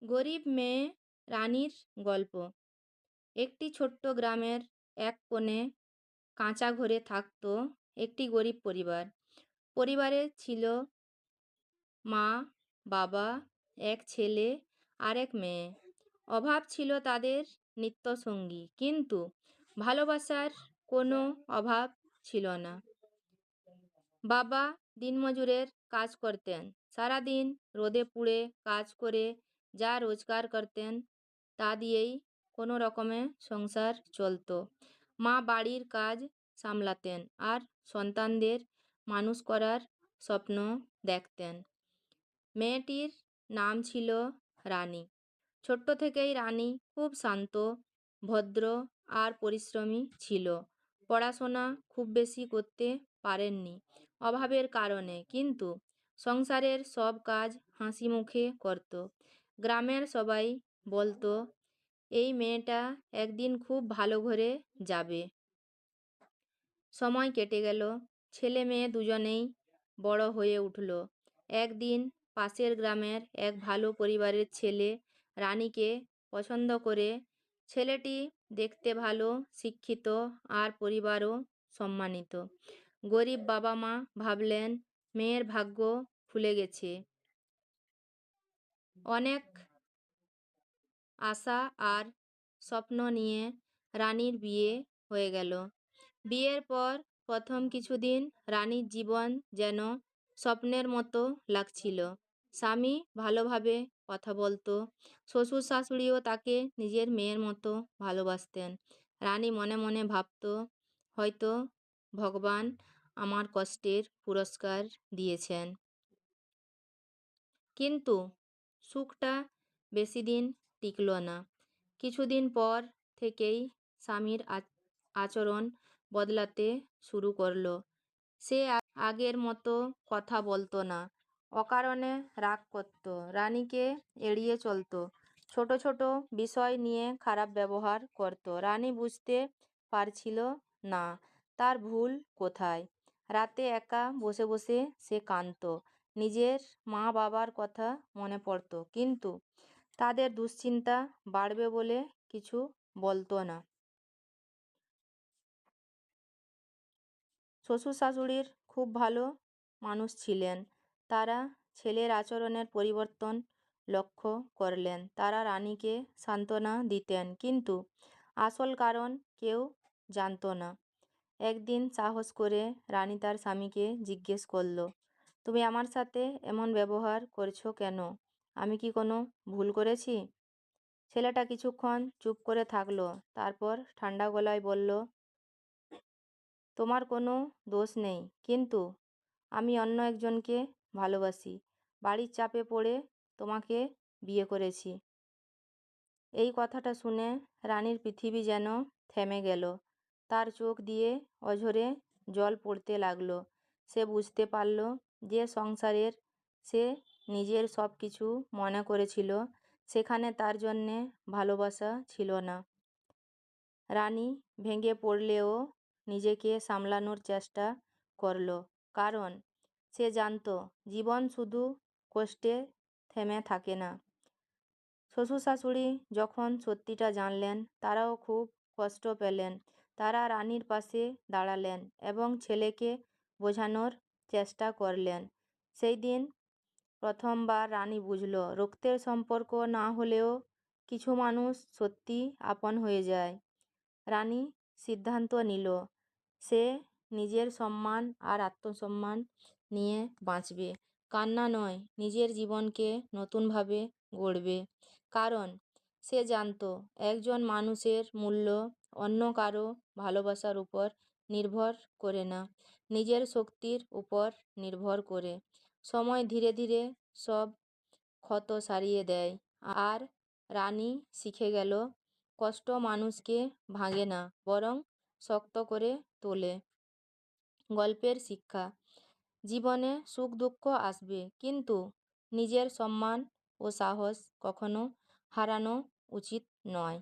গরিব মেয়ে রানীর গল্প। একটি ছোট্ট গ্রামের এক কোণে কাঁচা ঘরে থাকতো একটি গরিব পরিবার। পরিবারে ছিল মা, বাবা, এক ছেলে আর এক মেয়ে। অভাব ছিল তাদের নিত্যসঙ্গী, কিন্তু ভালোবাসার কোনো অভাব ছিল না। বাবা দিনমজুরের কাজ করতেন, সারাদিন রোদে পুড়ে কাজ করে যা রোজগার করতেন তা দিয়েই কোনো রকমে সংসার চলতো। মা বাড়ির কাজ সামলাতেন আর সন্তানদের মানুষ করার স্বপ্ন দেখতেন। মেয়েটির নাম ছিল রানী। ছোট্ট থেকেই রানী খুব শান্ত, ভদ্র আর পরিশ্রমী ছিল। পড়াশোনা খুব বেশি করতে পারেননি অভাবের কারণে, কিন্তু সংসারের সব কাজ হাসি মুখে করত। গ্রামের সবাই বলতো এই মেয়েটা একদিন খুব ভালো ঘরে যাবে। সময় কেটে গেল, ছেলে মেয়ে দুজনেই বড় হয়ে উঠল। একদিন পাশের গ্রামের এক ভালো পরিবারের ছেলে রানীকে পছন্দ করে। ছেলেটি দেখতে ভালো, শিক্ষিত আর পরিবারও সম্মানিত। গরিব বাবা মা ভাবলেন মেয়ের ভাগ্য খুলে গেছে। অনেক আশা আর স্বপ্ন নিয়ে রানীর বিয়ে হয়ে গেল। বিয়ের পর প্রথম কিছুদিন রানীর জীবন যেন স্বপ্নের মতো লাগছিল। স্বামী ভালোভাবে কথা বলতো, শ্বশুর শাশুড়িও তাকে নিজের মেয়ের মতো ভালোবাসতেন। রানী মনে মনে ভাবত, হয়তো ভগবান আমার কষ্টের পুরস্কার দিয়েছেন। কিন্তু সুখটা বেশি দিন টিকল না। কিছুদিন পর থেকেই স্বামীর আচরণ বদলাতে শুরু করলো। সে আগের মতো কথা বলতো না, অকারণে রাগ করত, রানীকে এড়িয়ে চলতো, ছোট ছোট বিষয় নিয়ে খারাপ ব্যবহার করত। রানী বুঝতে পারছিল না তার ভুল কোথায়। রাতে একা বসে বসে সে কাঁদত। নিজের মা বাবার কথা মনে পড়ত, কিন্তু তাদের দুশ্চিন্তা বাড়বে বলে কিছু বলতো না। শ্বশুর শাশুড়ির খুব ভালো মানুষ ছিলেন। তারা ছেলের আচরণের পরিবর্তন লক্ষ্য করলেন। তারা রানীকে সান্ত্বনা দিতেন, কিন্তু আসল কারণ কেউ জানত না। একদিন সাহস করে রানী তার স্বামীকে জিজ্ঞেস করল, তুমি আমার সাথে এমন ব্যবহার করছো কেন? আমি কি কোনো ভুল করেছি? ছেলেটা কিছুক্ষণ চুপ করে থাকলো, তারপর ঠান্ডা গলায় বলল, তোমার কোনো দোষ নেই, কিন্তু আমি অন্য একজনকে ভালোবাসি। বাড়ির চাপে পড়ে তোমাকে বিয়ে করেছি। এই কথাটা শুনে রানীর পৃথিবী যেন থেমে গেল। তার চোখ দিয়ে অঝরে জল পড়তে লাগলো। সে বুঝতে পারল যে সংসারের সে নিজের সব কিছু মনে করেছিল, সেখানে তার জন্যে ভালোবাসা ছিল না। রানী ভেঙে পড়লেও নিজেকে সামলানোর চেষ্টা করল, কারণ সে জানত জীবন শুধু কষ্টে থেমে থাকে না। শ্বশুর শাশুড়ি যখন সত্যিটা জানলেন, তারাও খুব কষ্ট পেলেন। তারা রানীর পাশে দাঁড়ালেন এবং ছেলেকে বোঝানোর চেষ্টা করলেন। সেই দিন প্রথমবার রানী বুঝল, রক্তের সম্পর্ক না হলেও কিছু মানুষ সত্যি আপন হয়ে যায়। রানী সিদ্ধান্ত নিল, সে নিজের সম্মান আর আত্মসম্মান নিয়ে বাঁচবে, কান্না নয়, নিজের জীবনকে নতুনভাবে গড়বে। কারণ সে জানত একজন মানুষের মূল্য অন্য কারো ভালোবাসার উপর নির্ভর করে না, নিজের শক্তির উপর নির্ভর করে। সময় ধীরে ধীরে সব ক্ষত সারিয়ে দেয়, আর রানী শিখে গেল, কষ্ট মানুষকে ভাঙে না, বরং শক্ত করে তোলে। গল্পের শিক্ষা: জীবনে সুখ দুঃখ আসবে, কিন্তু নিজের সম্মান ও সাহস কখনো হারানো উচিত নয়।